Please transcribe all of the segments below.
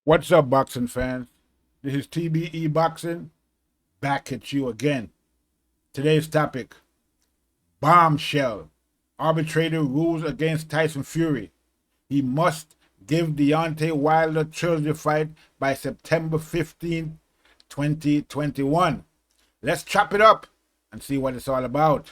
What's up, boxing fans? This is TBE Boxing, back at you again. Today's topic, Bombshell. Arbitrator rules against Tyson Fury. He must give Deontay Wilder trilogy fight by September 15th, 2021. Let's chop it up and see what it's all about.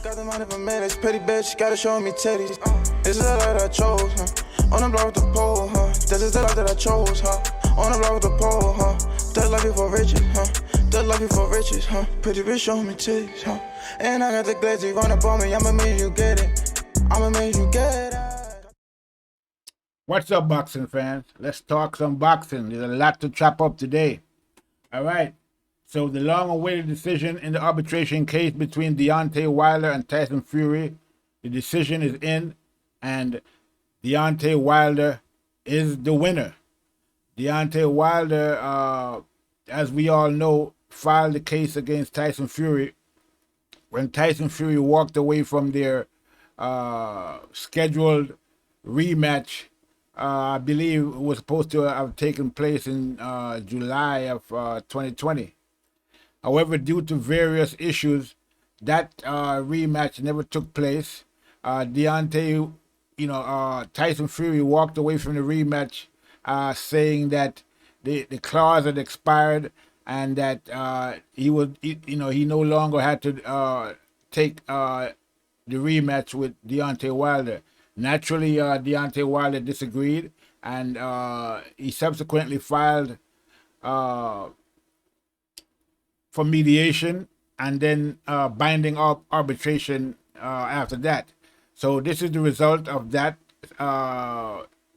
Got the money for minutes, pretty bitch, gotta show me titties. This is the life that I chose, huh? On the block with the pole, huh? This is the life that I chose, huh? On the block with the pole, huh? That life before riches, huh? That life before riches, huh? Pretty bitch, show me titties, huh? And I got the glazzy run up on me, I'ma make you get it. I'ma make you get it. What's up, boxing fans? Let's talk some boxing. There's a lot to chop up today. All right. So the long-awaited decision in the arbitration case between Deontay Wilder and Tyson Fury, the decision is in, and Deontay Wilder is the winner. Deontay Wilder, as we all know, filed the case against Tyson Fury when Tyson Fury walked away from their scheduled rematch. I believe it was supposed to have taken place in July of 2020. However, due to various issues, that rematch never took place. Tyson Fury walked away from the rematch, saying that the clause had expired and that he no longer had to take the rematch with Deontay Wilder. Naturally, Deontay Wilder disagreed, and he subsequently filed for mediation and then binding up arbitration after that. So this is the result of that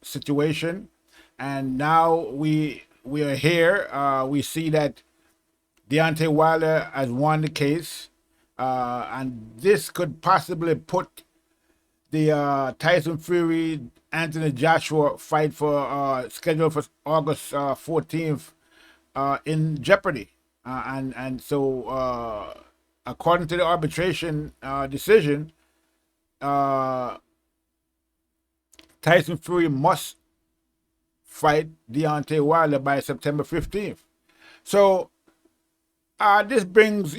situation, and now we are here. We see that Deontay Wilder has won the case, and this could possibly put the Tyson Fury Anthony Joshua fight for scheduled for August 14th in jeopardy. So according to the arbitration decision, Tyson Fury must fight Deontay Wilder by September 15th. So this brings,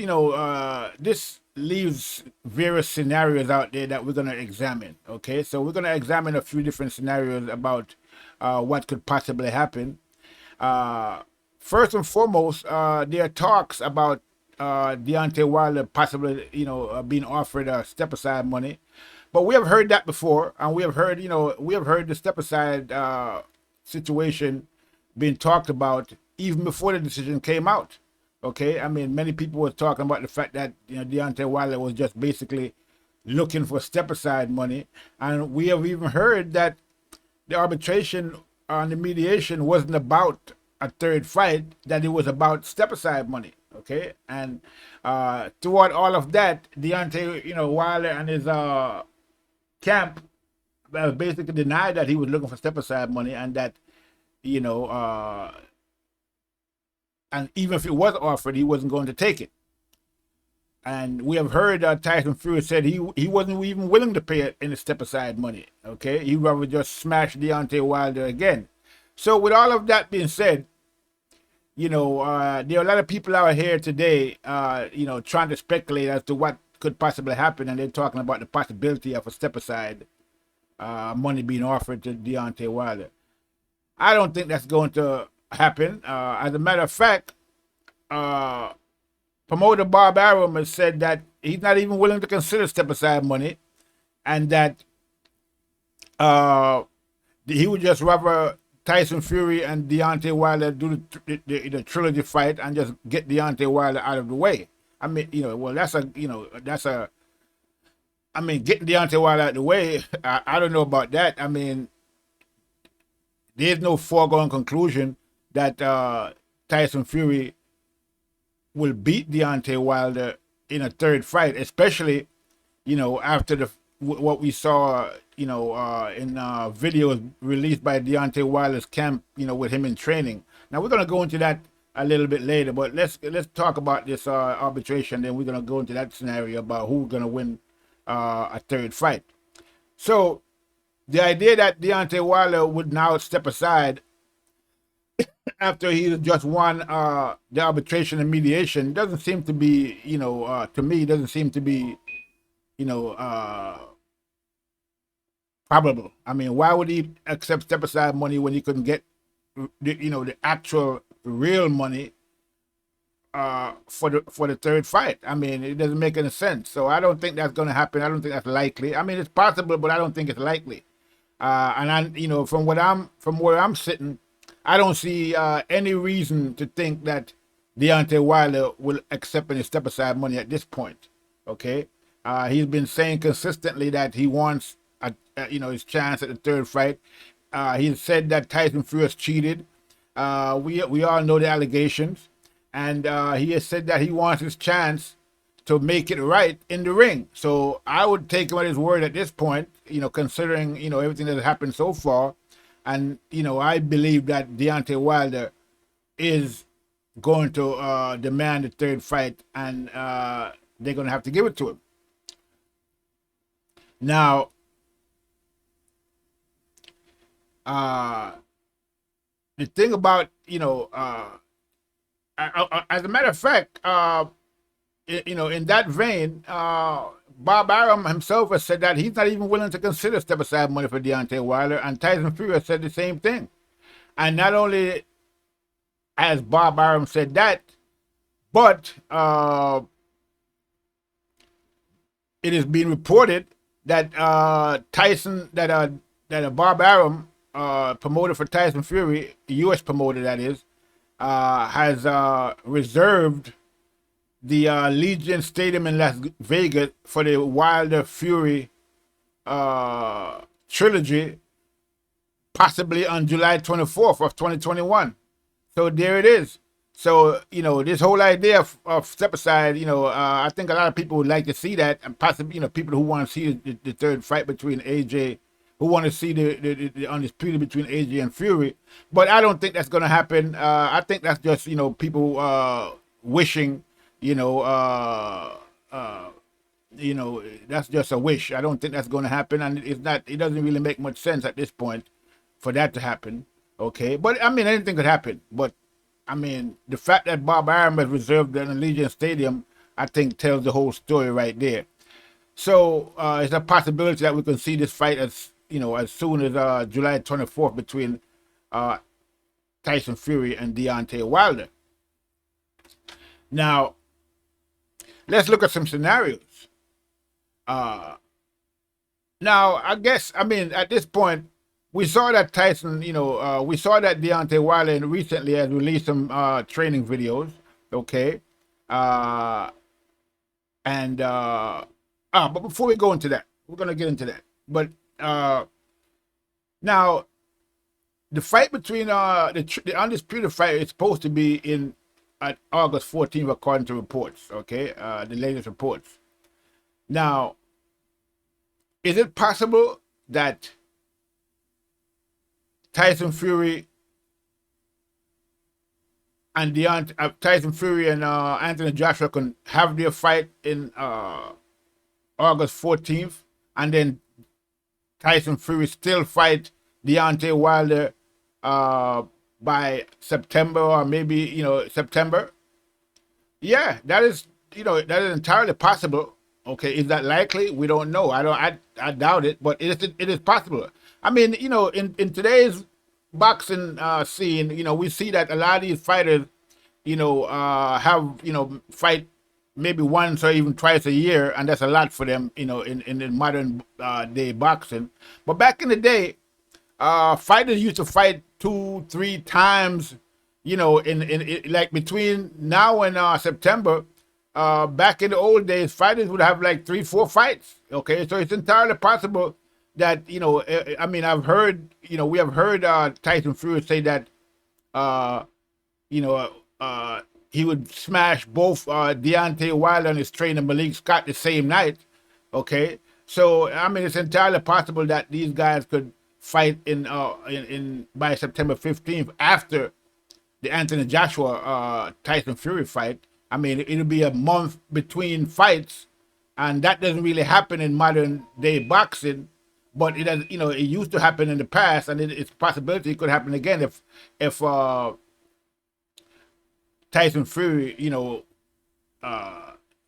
this leaves various scenarios out there that we're going to examine. Okay, so we're going to examine a few different scenarios about what could possibly happen. First and foremost, there are talks about Deontay Wilder possibly, being offered step aside money, but we have heard that before, and we have heard the step aside situation being talked about even before the decision came out. Okay, I mean, many people were talking about the fact that Deontay Wilder was just basically looking for step aside money, and we have even heard that the arbitration and the mediation wasn't about a third fight, that it was about step aside money. Okay, and throughout all of that, Deontay Wilder and his camp basically denied that he was looking for step aside money, and that and even if it was offered, he wasn't going to take it. And we have heard Tyson Fury said he wasn't even willing to pay any step aside money. Okay, he'd rather just smash Deontay Wilder again. So with all of that being said, there are a lot of people out here today, trying to speculate as to what could possibly happen, and they're talking about the possibility of a step aside money being offered to Deontay Wilder. I don't think that's going to happen. As a matter of fact, promoter Bob Arum has said that he's not even willing to consider step aside money, and that he would just rather Tyson Fury and Deontay Wilder do the trilogy fight and just get Deontay Wilder out of the way. I mean, getting Deontay Wilder out of the way, I don't know about that. I mean, there's no foregone conclusion that Tyson Fury will beat Deontay Wilder in a third fight, especially, after what we saw, in videos released by Deontay Wilder's camp, with him in training. Now we're gonna go into that a little bit later, but let's talk about this arbitration. Then we're gonna go into that scenario about who's gonna win a third fight. So the idea that Deontay Wilder would now step aside after he just won the arbitration and mediation, doesn't seem to be, to me, doesn't seem to be, probable. I mean, why would he accept step aside money when he couldn't get, the actual real money for the third fight? I mean, it doesn't make any sense. So I don't think that's going to happen. I don't think that's likely. I mean, it's possible, but I don't think it's likely. And I, from where I'm sitting, I don't see any reason to think that Deontay Wilder will accept any step aside money at this point. Okay, he's been saying consistently that he wants, his chance at the third fight. He said that Tyson Fury has cheated. We all know the allegations, and he has said that he wants his chance to make it right in the ring. So I would take him at his word at this point, considering, everything that has happened so far. And, I believe that Deontay Wilder is going to demand the third fight, and they're going to have to give it to him. Now, the thing about, as a matter of fact, in that vein, Bob Arum himself has said that he's not even willing to consider step aside money for Deontay Wilder, and Tyson Fury has said the same thing. And not only has Bob Arum said that, but it is being reported that Bob Arum, promoter for Tyson Fury, U.S. promoter that is, has reserved the Allegiant Stadium in Las Vegas for the Wilder-Fury trilogy, possibly on July 24th of 2021. So there it is. So, this whole idea of step aside, I think a lot of people would like to see that, and possibly, people who want to see the third fight between AJ, who want to see the undisputed between AJ and Fury. But I don't think that's going to happen. I think that's just, people wishing, that's just a wish. I don't think that's going to happen, and it doesn't really make much sense at this point for that to happen. Okay, but I mean, anything could happen. But I mean, the fact that Bob Arum has reserved an Allegiant Stadium, I think, tells the whole story right there. So it's a possibility that we can see this fight as soon as July 24th between Tyson Fury and Deontay Wilder. Now, let's look at some scenarios. Now, I guess, at this point, we saw that Tyson, we saw that Deontay Wilder recently has released some training videos, okay? But before we go into that, we're going to get into that. But now, the fight between, the undisputed fight is supposed to be at August 14th, according to reports, okay? The latest reports. Now, is it possible that Tyson Fury and Anthony Joshua can have their fight in August 14th, and then Tyson Fury still fight Deontay Wilder by September, or maybe September? Yeah, that is entirely possible. Okay, is that likely? We don't know. I doubt it, but it is possible. I mean, in today's boxing scene, we see that a lot of these fighters, have fight maybe once or even twice a year, and that's a lot for them, in modern day boxing. But back in the day, fighters used to fight 2-3 times, in like between now and September. Back in the old days, fighters would have like 3-4 fights. Okay, so it's entirely possible that I've heard, we have heard Tyson Fury say that he would smash both Deontay Wilder and his trainer Malik Scott the same night. Okay, so it's entirely possible that these guys could fight in by September 15th after the Anthony Joshua Tyson Fury fight. It'll be a month between fights, and that doesn't really happen in modern day boxing. But it has, it used to happen in the past, and it's a possibility it could happen again if Tyson Fury,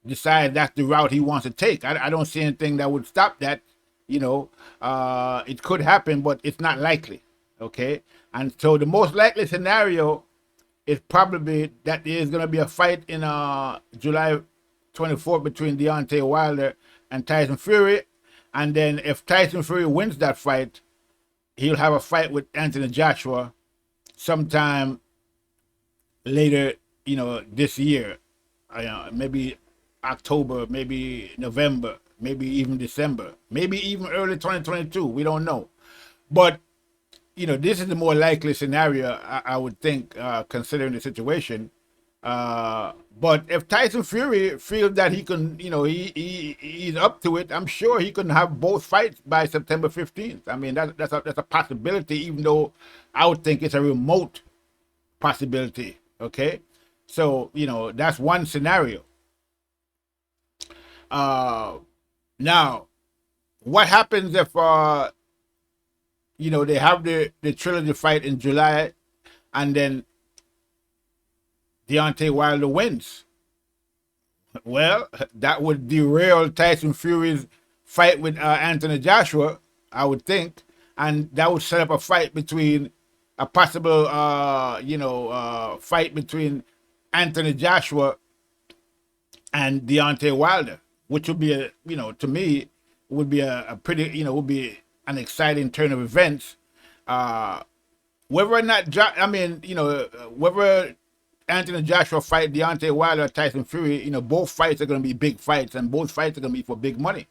decides that's the route he wants to take. I don't see anything that would stop that. It could happen, but it's not likely. Okay, and so the most likely scenario is probably that there is going to be a fight in July 24th between Deontay Wilder and Tyson Fury, and then if Tyson Fury wins that fight, he'll have a fight with Anthony Joshua sometime later, this year, maybe October, maybe November, maybe even December, maybe even early 2022. We don't know. But, this is the more likely scenario, I would think, considering the situation. But if Tyson Fury feels that he can, he's up to it, I'm sure he can have both fights by September 15th. I mean, that's a possibility, even though I would think it's a remote possibility. Okay? So, that's one scenario. Now, what happens if, they have the trilogy fight in July and then Deontay Wilder wins? Well, that would derail Tyson Fury's fight with Anthony Joshua, I would think, and that would set up a fight between a possible, fight between Anthony Joshua and Deontay Wilder, which would be to me, would be a pretty, would be an exciting turn of events. Whether or not, whether Anthony Joshua fight Deontay Wilder or Tyson Fury, both fights are going to be big fights, and both fights are going to be for big money.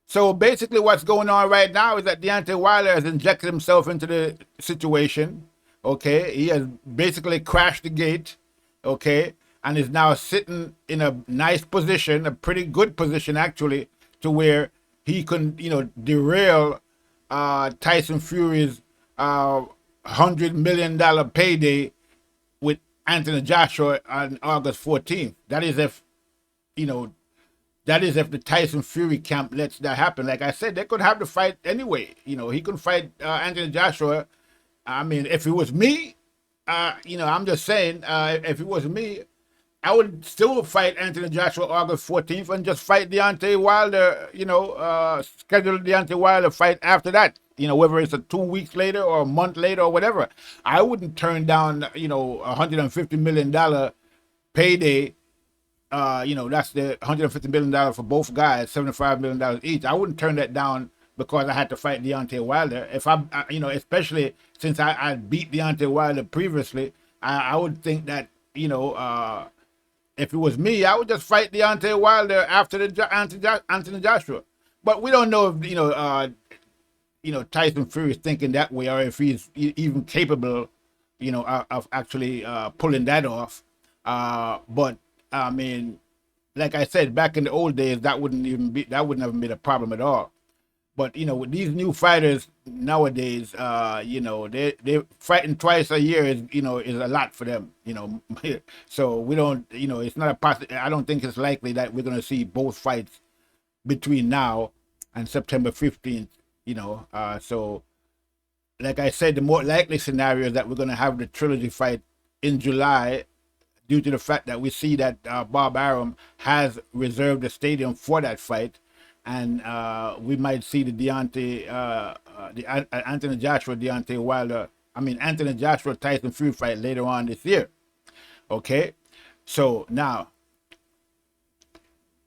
So basically what's going on right now is that Deontay Wilder has injected himself into the situation, okay? He has basically crashed the gate, okay? And is now sitting in a nice position, a pretty good position actually, to where he can, derail Tyson Fury's $100 million payday with Anthony Joshua on August 14th. That is if the Tyson Fury camp lets that happen. Like I said, they could have the fight anyway. He could fight Anthony Joshua. I mean, if it was me, I'm just saying, if it was me, I would still fight Anthony Joshua August 14th and just fight Deontay Wilder, schedule Deontay Wilder fight after that. Whether it's 2 weeks later or a month later or whatever. I wouldn't turn down, $150 million payday. That's the $150 million for both guys, $75 million each. I wouldn't turn that down because I had to fight Deontay Wilder. If especially since I beat Deontay Wilder previously, I would think that, if it was me, I would just fight Deontay Wilder after the Anthony Joshua. But we don't know if, Tyson Fury is thinking that way, or if he's even capable, of actually pulling that off. But I mean, like I said, back in the old days, that wouldn't have been a problem at all. But with these new fighters nowadays, they fighting twice a year is a lot for them. So we don't, it's not I don't think it's likely that we're going to see both fights between now and September 15th. So like I said, the more likely scenario is that we're going to have the trilogy fight in July, due to the fact that we see that Bob Arum has reserved the stadium for that fight. And we might see the Anthony Joshua, Deontay Wilder, Anthony Joshua, Tyson Fury fight later on this year. Okay? So now,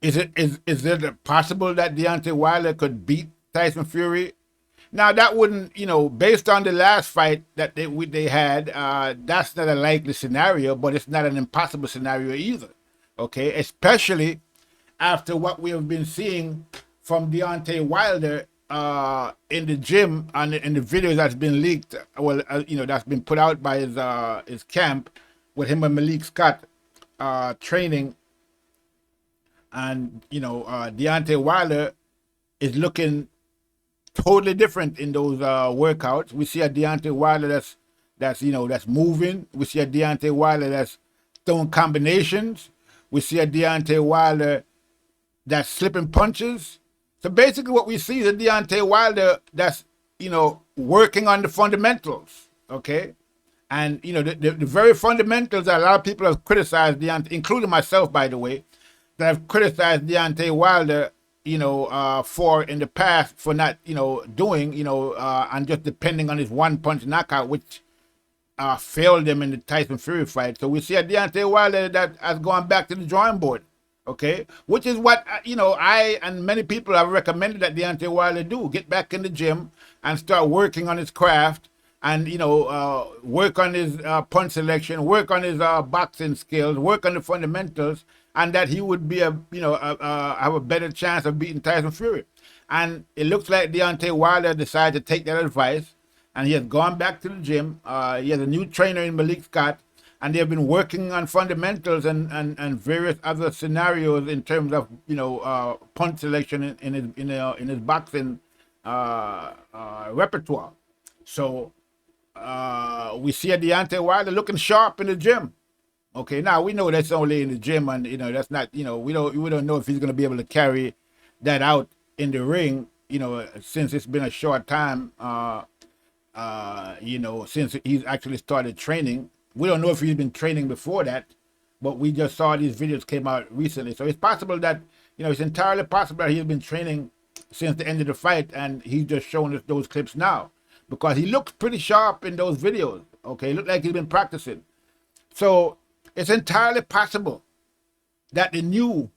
is it possible that Deontay Wilder could beat Tyson Fury? Now that wouldn't, based on the last fight that they had, that's not a likely scenario, but it's not an impossible scenario either. Okay? Especially after what we have been seeing from Deontay Wilder in the gym and in the videos that's been leaked, that's been put out by his camp with him and Malik Scott training. And, Deontay Wilder is looking totally different in those workouts. We see a Deontay Wilder that's moving. We see a Deontay Wilder that's throwing combinations. We see a Deontay Wilder that's slipping punches. So basically what we see is a Deontay Wilder that's, working on the fundamentals, okay? And, you know, the very fundamentals that a lot of people have criticized Deontay, including myself, by the way, that have criticized Deontay Wilder, you know, for in the past for not, you know, doing, you know, and just depending on his one-punch knockout, which failed him in the Tyson Fury fight. So we see a Deontay Wilder that has gone back to the drawing board, okay? Which is what, you know, I and many people have recommended that Deontay Wilder do. Get back in the gym and start working on his craft and, you know, work on his punch selection, work on his boxing skills, work on the fundamentals, and that he would be you know, have a better chance of beating Tyson Fury. And it looks like Deontay Wilder decided to take that advice, and he has gone back to the gym. He has a new trainer in Malik Scott, and they have been working on fundamentals and various other scenarios in terms of, you know, punch selection in his boxing repertoire. So we see a Deontay Wilder looking sharp in the gym. Okay, now we know that's only in the gym, and you know that's not, you know, we don't know if he's going to be able to carry that out in the ring, you know, since it's been a short time, you know, since he's actually started training. We don't know if he's been training before that, but we just saw these videos came out recently. So it's possible that, you know, it's entirely possible that he's been training since the end of the fight, and he's just showing us those clips now because he looks pretty sharp in those videos. Okay, look like he's been practicing. So it's entirely possible that the new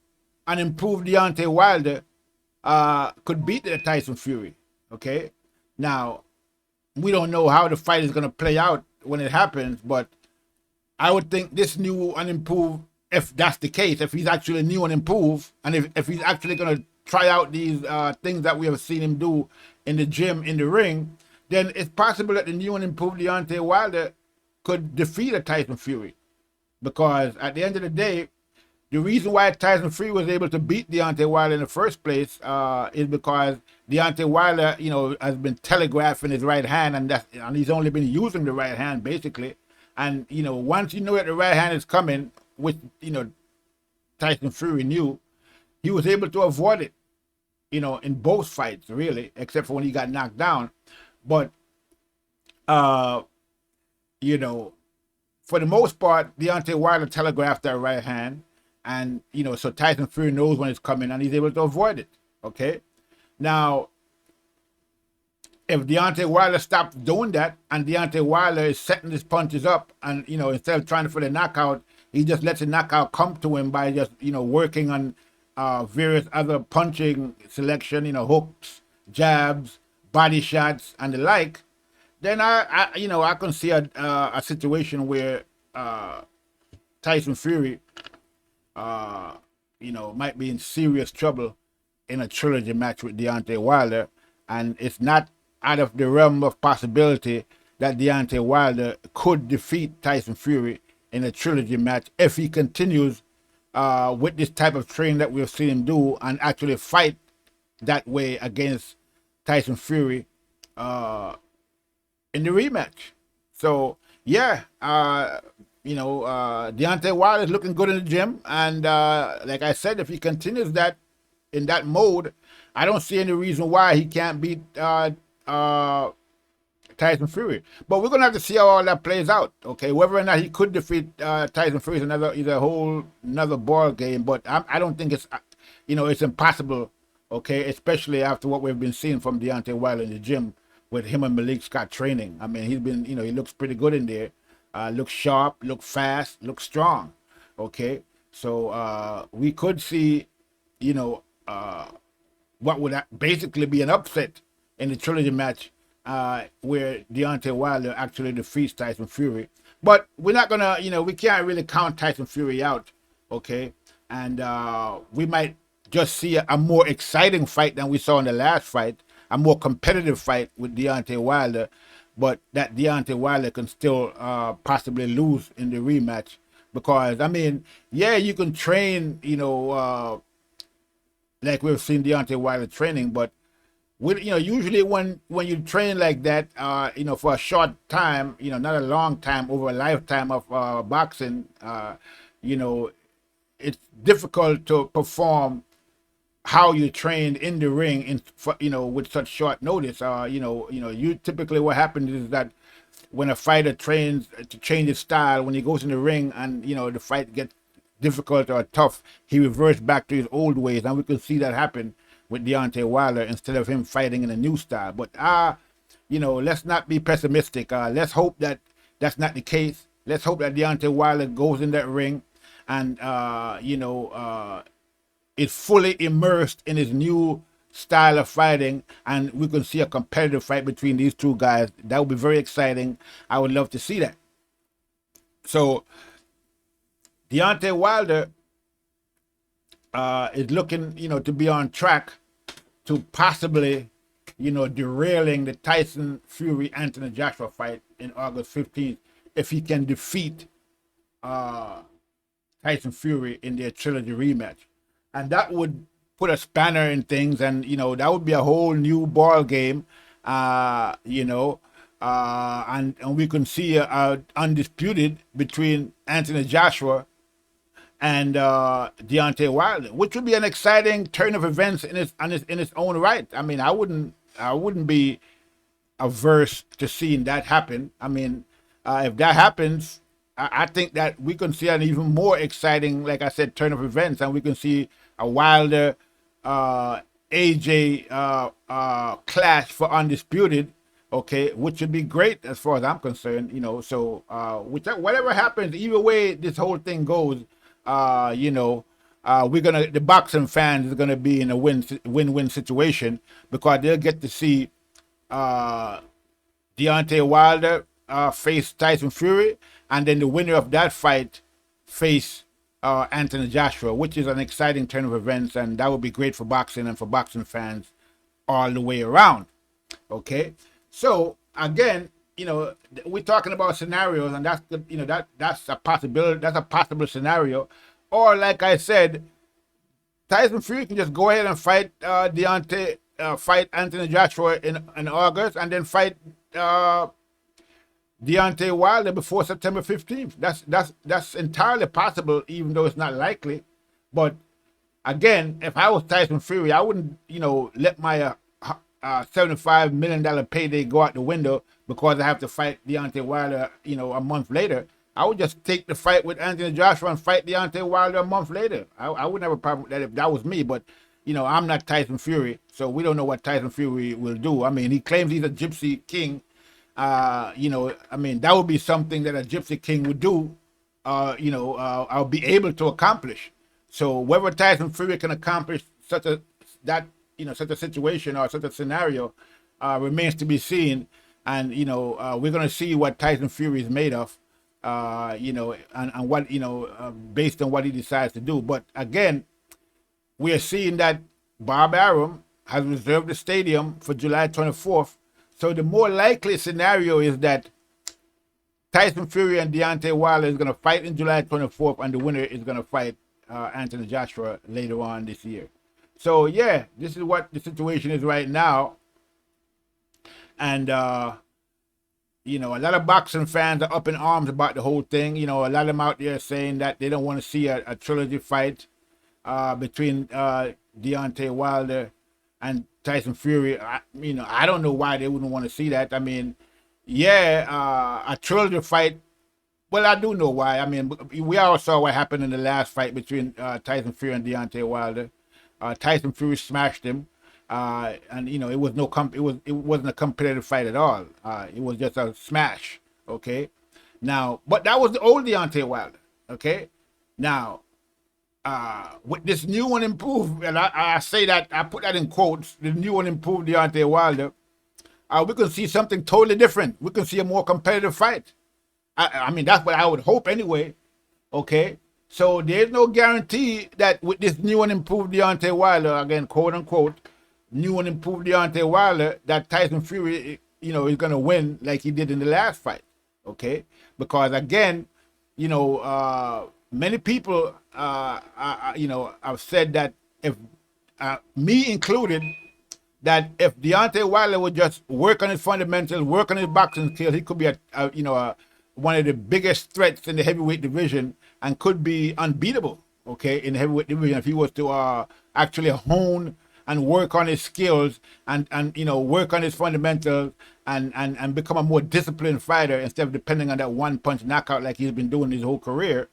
and improved Deontay Wilder could beat the Tyson Fury. Okay, now we don't know how the fight is going to play out when it happens, but I would think this new and improved, if that's the case, if he's actually new and improved, and if he's actually going to try out these things that we have seen him do in the gym, in the ring, then it's possible that the new and improved Deontay Wilder could defeat a Tyson Fury. Because at the end of the day, the reason why Tyson Fury was able to beat Deontay Wilder in the first place is because Deontay Wilder, you know, has been telegraphing his right hand, and he's only been using the right hand basically. And you know, once you know that the right hand is coming, which, you know, Tyson Fury knew, he was able to avoid it, you know, in both fights really, except for when he got knocked down. But you know, for the most part, Deontay Wilder telegraphed that right hand, and you know, so Tyson Fury knows when it's coming, and he's able to avoid it. Okay, now if Deontay Wilder stops doing that, and Deontay Wilder is setting his punches up, and you know, instead of trying for the knockout, he just lets the knockout come to him by just, you know, working on various other punching selection, you know, hooks, jabs, body shots, and the like. Then I you know, I can see a situation where Tyson Fury, you know, might be in serious trouble in a trilogy match with Deontay Wilder, and it's not out of the realm of possibility that Deontay Wilder could defeat Tyson Fury in a trilogy match if he continues with this type of training that we've seen him do and actually fight that way against Tyson Fury in the rematch. So yeah, you know, Deontay Wilder is looking good in the gym, and like I said, if he continues that in that mode, I don't see any reason why he can't beat Tyson Fury. But we're gonna have to see how all that plays out. Okay, whether or not he could defeat Tyson Fury is a whole another ball game. But I don't think it's, you know, it's impossible. Okay, especially after what we've been seeing from Deontay Wilder in the gym with him and Malik Scott training. I mean, he's been, you know, he looks pretty good in there. Looks sharp, looks fast, looks strong. Okay, so we could see, you know, what would basically be an upset in the trilogy match where Deontay Wilder actually defeats Tyson Fury. But we're not gonna, you know, we can't really count Tyson Fury out. Okay, and we might just see a more exciting fight than we saw in the last fight, a more competitive fight with Deontay Wilder, but that Deontay Wilder can still possibly lose in the rematch. Because, I mean, yeah, you can train, you know, like we've seen Deontay Wilder training, but you know, usually when you train like that, you know, for a short time, you know, not a long time, over a lifetime of boxing, you know, it's difficult to perform how you trained in the ring, you know, with such short notice. You typically what happens is that when a fighter trains to change his style, when he goes in the ring and, you know, the fight gets difficult or tough, he reverts back to his old ways. And we can see that happen with Deontay Wilder instead of him fighting in a new style. But, you know, let's not be pessimistic. Let's hope that that's not the case. Let's hope that Deontay Wilder goes in that ring and, you know, is fully immersed in his new style of fighting, and we can see a competitive fight between these two guys. That would be very exciting. I would love to see that. So Deontay Wilder is looking, you know, to be on track to possibly, you know, derailing the Tyson Fury Anthony Joshua fight in August 15th if he can defeat Tyson Fury in their trilogy rematch. And that would put a spanner in things, and, you know, that would be a whole new ball game, you know, and we can see a undisputed between Anthony Joshua and Deontay Wilder, which would be an exciting turn of events in its own right. I mean, I wouldn't be averse to seeing that happen. I mean, if that happens, I think that we can see an even more exciting, like I said, turn of events, and we can see a Wilder AJ clash for undisputed, okay, which would be great as far as I'm concerned, you know. So whatever happens, either way this whole thing goes, you know, the boxing fans are gonna be in a win-win situation, because they'll get to see Deontay Wilder face Tyson Fury, and then the winner of that fight face Anthony Joshua, which is an exciting turn of events, and that would be great for boxing and for boxing fans all the way around. Okay, so again, you know, we're talking about scenarios, and that's you know, that's a possibility. That's a possible scenario, or like I said, Tyson Fury can just go ahead and fight fight Anthony Joshua in August, and then fight Deontay Wilder before September 15th. That's entirely possible, even though it's not likely. But again, if I was Tyson Fury, I wouldn't, you know, let my $75 million payday go out the window because I have to fight Deontay Wilder, you know, a month later. I would just take the fight with Anthony Joshua and fight Deontay Wilder a month later. I wouldn't have a problem with that if that was me. But, you know, I'm not Tyson Fury, so we don't know what Tyson Fury will do. I mean, he claims he's a gypsy king. You know, I mean, that would be something that a gypsy king would do, you know, I'll be able to accomplish. So whether Tyson Fury can accomplish such a situation or such a scenario remains to be seen. And, you know, we're going to see what Tyson Fury is made of, you know, and what, you know, based on what he decides to do. But again, we are seeing that Bob Arum has reserved the stadium for July 24th. So the more likely scenario is that Tyson Fury and Deontay Wilder is going to fight in July 24th, and the winner is going to fight Anthony Joshua later on this year. So yeah, this is what the situation is right now. And you know, a lot of boxing fans are up in arms about the whole thing. You know, a lot of them out there saying that they don't want to see a trilogy fight between Deontay Wilder and Tyson Fury. You know, I don't know why they wouldn't want to see that. I mean, yeah, a trilogy fight. Well, I do know why. I mean, we all saw what happened in the last fight between Tyson Fury and Deontay Wilder. Tyson Fury smashed him, and you know, it wasn't a competitive fight at all. It was just a smash. Okay, now, but that was the old Deontay Wilder. Okay, now. With this new and improved, and I say that, I put that in quotes, the new and improved Deontay Wilder, we can see something totally different. We can see a more competitive fight. I mean, that's what I would hope anyway. Okay, so there's no guarantee that with this new and improved Deontay Wilder, again, quote unquote, new and improved Deontay Wilder, that Tyson Fury, you know, is going to win like he did in the last fight. Okay, because again, you know, many people, you know, have said that if, me included, that if Deontay Wilder would just work on his fundamentals, work on his boxing skills, he could be one of the biggest threats in the heavyweight division and could be unbeatable. Okay, in the heavyweight division if he was to actually hone and work on his skills and work on his fundamentals and become a more disciplined fighter instead of depending on that one punch knockout like he's been doing his whole career.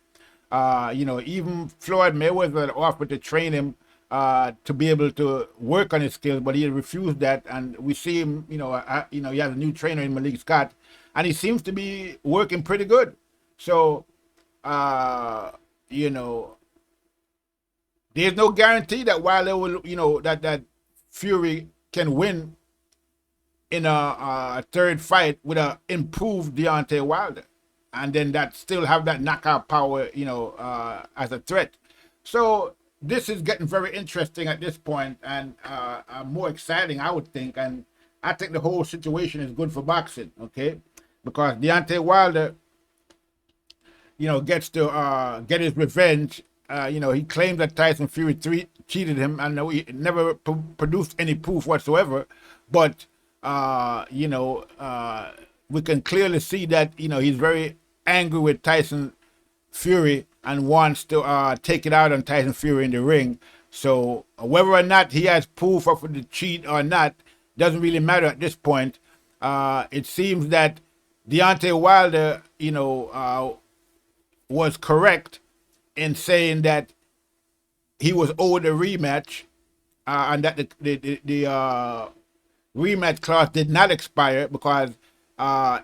Even Floyd Mayweather offered to train him to be able to work on his skills, but he refused that. And we see him, he has a new trainer in Malik Scott, and he seems to be working pretty good. So, there's no guarantee that Wilder will, that Fury can win in a third fight with a improved Deontay Wilder, and then that still have that knockout power, as a threat. So this is getting very interesting at this point, and more exciting, I would think. And I think the whole situation is good for boxing, okay? Because Deontay Wilder, gets to get his revenge. He claimed that Tyson Fury cheated him, and he never produced any proof whatsoever. But we can clearly see that he's very angry with Tyson Fury and wants to take it out on Tyson Fury in the ring. So whether or not he has proof of the cheat or not doesn't really matter at this point. It seems that Deontay Wilder, was correct in saying that he was owed a rematch, and that the rematch clause did not expire, because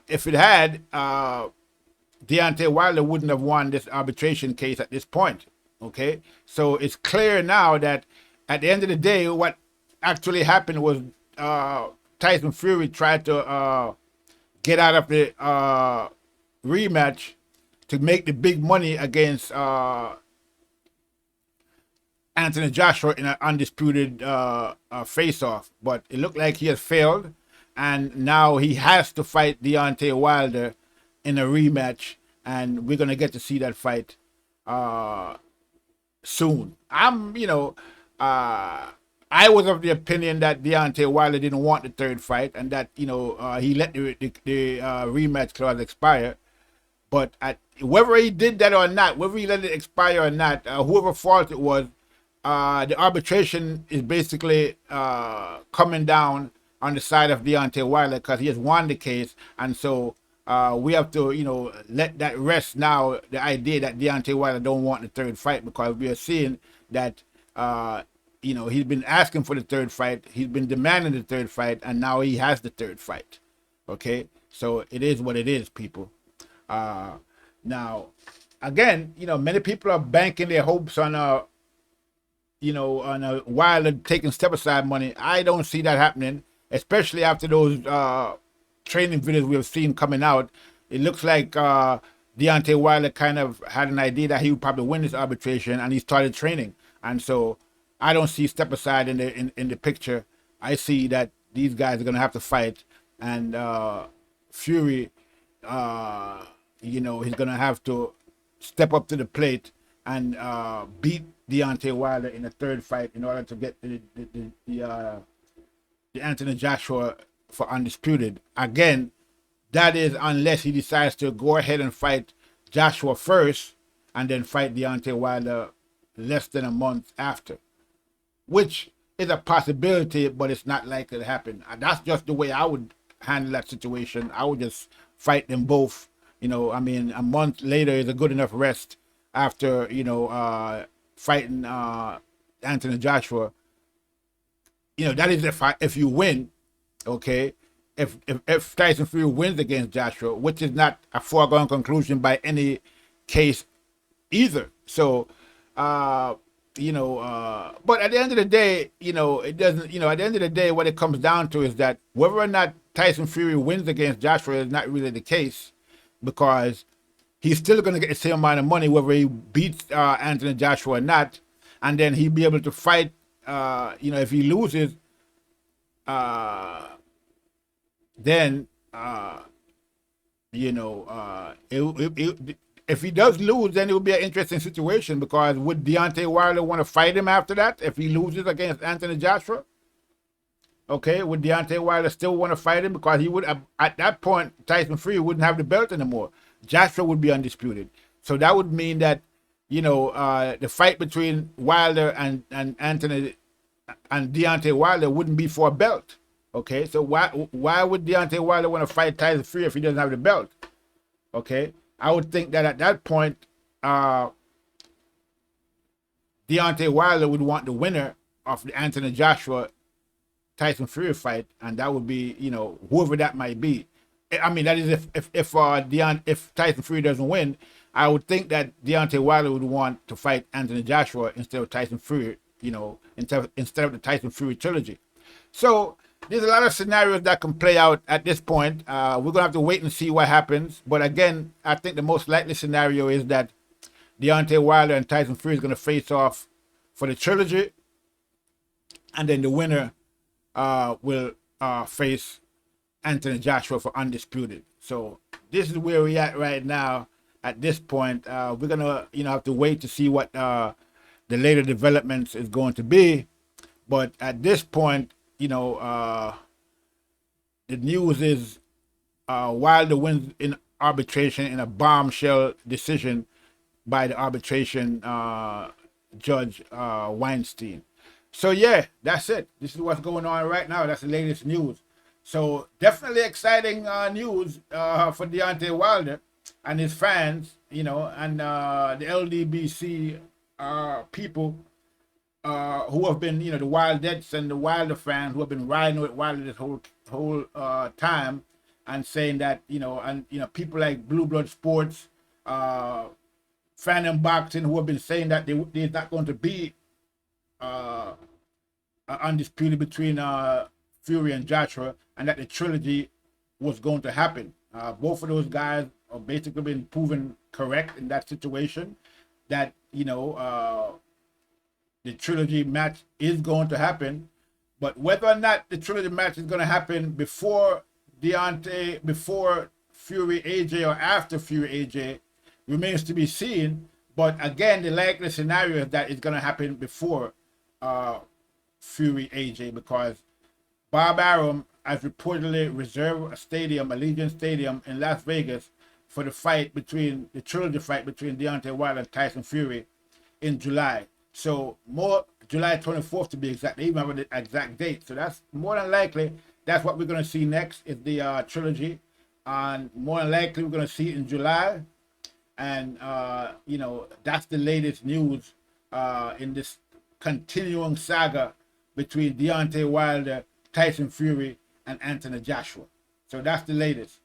if it had, Deontay Wilder wouldn't have won this arbitration case at this point. Okay, so it's clear now that at the end of the day, what actually happened was Tyson Fury tried to get out of the rematch to make the big money against Anthony Joshua in an undisputed face-off. But it looked like he has failed, and now he has to fight Deontay Wilder in a rematch, and we're going to get to see that fight soon. I was of the opinion that Deontay Wilder didn't want the third fight, and that he let the rematch clause expire. But whether he did that or not, whether he let it expire or not, whoever fault it was, the arbitration is basically coming down on the side of Deontay Wilder, because he has won the case, and so we have to, let that rest now. The idea that Deontay Wilder don't want the third fight, because we are seeing that he's been asking for the third fight, he's been demanding the third fight, and now he has the third fight. Okay, so it is what it is, people. Now, again, many people are banking their hopes on on a Wilder taking step-aside money. I don't see that happening, especially after those training videos we have seen coming out. It looks like Deontay Wilder kind of had an idea that he would probably win this arbitration, and he started training. And so I don't see step-aside in the picture. I see that these guys are going to have to fight, and Fury, he's going to have to step up to the plate and beat Deontay Wilder in a third fight in order to get the Anthony Joshua for undisputed. Again, that is unless he decides to go ahead and fight Joshua first and then fight Deontay Wilder less than a month after, which is a possibility, but it's not likely to happen. And that's just the way I would handle that situation. I would just fight them both. A month later is a good enough rest after, fighting Anthony Joshua. That is if you win, okay? If Tyson Fury wins against Joshua, which is not a foregone conclusion by any case either. So, but at the end of the day, it doesn't, at the end of the day, what it comes down to is that whether or not Tyson Fury wins against Joshua is not really the case, because he's still going to get the same amount of money whether he beats Anthony Joshua or not, and then he'll be able to fight. If he loses, then if he does lose, then it will be an interesting situation, because would Deontay Wilder want to fight him after that if he loses against Anthony Joshua? Okay, would Deontay Wilder still want to fight him? Because he would, at that point, Tyson Fury wouldn't have the belt anymore. Joshua would be undisputed. So that would mean that, the fight between Wilder and Anthony and Deontay Wilder wouldn't be for a belt. Okay, so why would Deontay Wilder want to fight Tyson Fury if he doesn't have the belt? Okay, I would think that at that point, Deontay Wilder would want the winner of the Anthony Joshua Tyson Fury fight, and that would be, you know, whoever that might be. I mean, that is if Tyson Fury doesn't win, I would think that Deontay Wilder would want to fight Anthony Joshua instead of Tyson Fury, you know, instead of the Tyson Fury trilogy. So there's a lot of scenarios that can play out at this point. We're gonna have to wait and see what happens. But again, I think the most likely scenario is that Deontay Wilder and Tyson Fury is gonna face off for the trilogy, and then the winner will face Anthony Joshua for undisputed. So this is where we're at right now. At this point, we're gonna, you know, have to wait to see what the later developments is going to be. But at this point, you know, the news is Wilder wins in arbitration in a bombshell decision by the arbitration judge Weinstein. So yeah, that's it. This is what's going on right now. That's the latest news. So definitely exciting news for Deontay Wilder and his fans, you know, and the LDBC people who have been, you know, the Wildettes and the Wilder fans who have been riding with Wilder this whole time, and saying that, you know, and you know, people like Blue Blood Sports, Fan Boxing, who have been saying that there's not going to be undisputed between Fury and Joshua, and that the trilogy was going to happen. Both of those guys are basically been proven correct in that situation, that, you know, the trilogy match is going to happen. But whether or not the trilogy match is going to happen before Fury AJ or after Fury AJ remains to be seen. But again, the likely scenario is that it's going to happen before Fury AJ, because Bob Arum has reportedly reserved a stadium, Allegiant Stadium in Las Vegas, for the trilogy fight between Deontay Wilder and Tyson Fury in July. So July 24th to be exact. They even have the exact date. So that's more than likely. That's what we're going to see next, is the trilogy, and more than likely we're going to see it in July. And you know, that's the latest news in this continuing saga between Deontay Wilder, Tyson Fury, and Anthony Joshua. So that's the latest.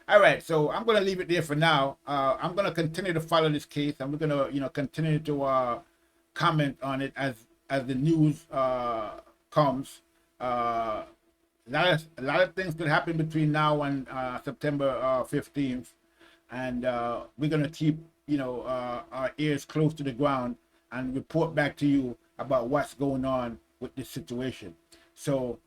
All right, so I'm going to leave it there for now. I'm going to continue to follow this case, and we're going to, you know, continue to comment on it as the news comes. A lot of things could happen between now and September 15th, and we're going to keep, you know, our ears close to the ground and report back to you about what's going on with this situation. So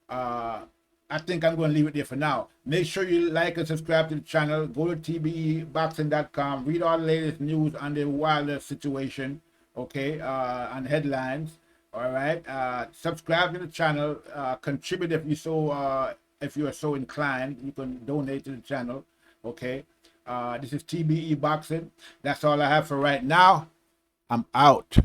I think I'm going to leave it there for now. Make sure you like and subscribe to the channel. Go to TBEBoxing.com. Read all the latest news on the Wilder situation, okay, and headlines. All right. Subscribe to the channel. Contribute if you are so inclined. You can donate to the channel. Okay. This is TBE Boxing. That's all I have for right now. I'm out.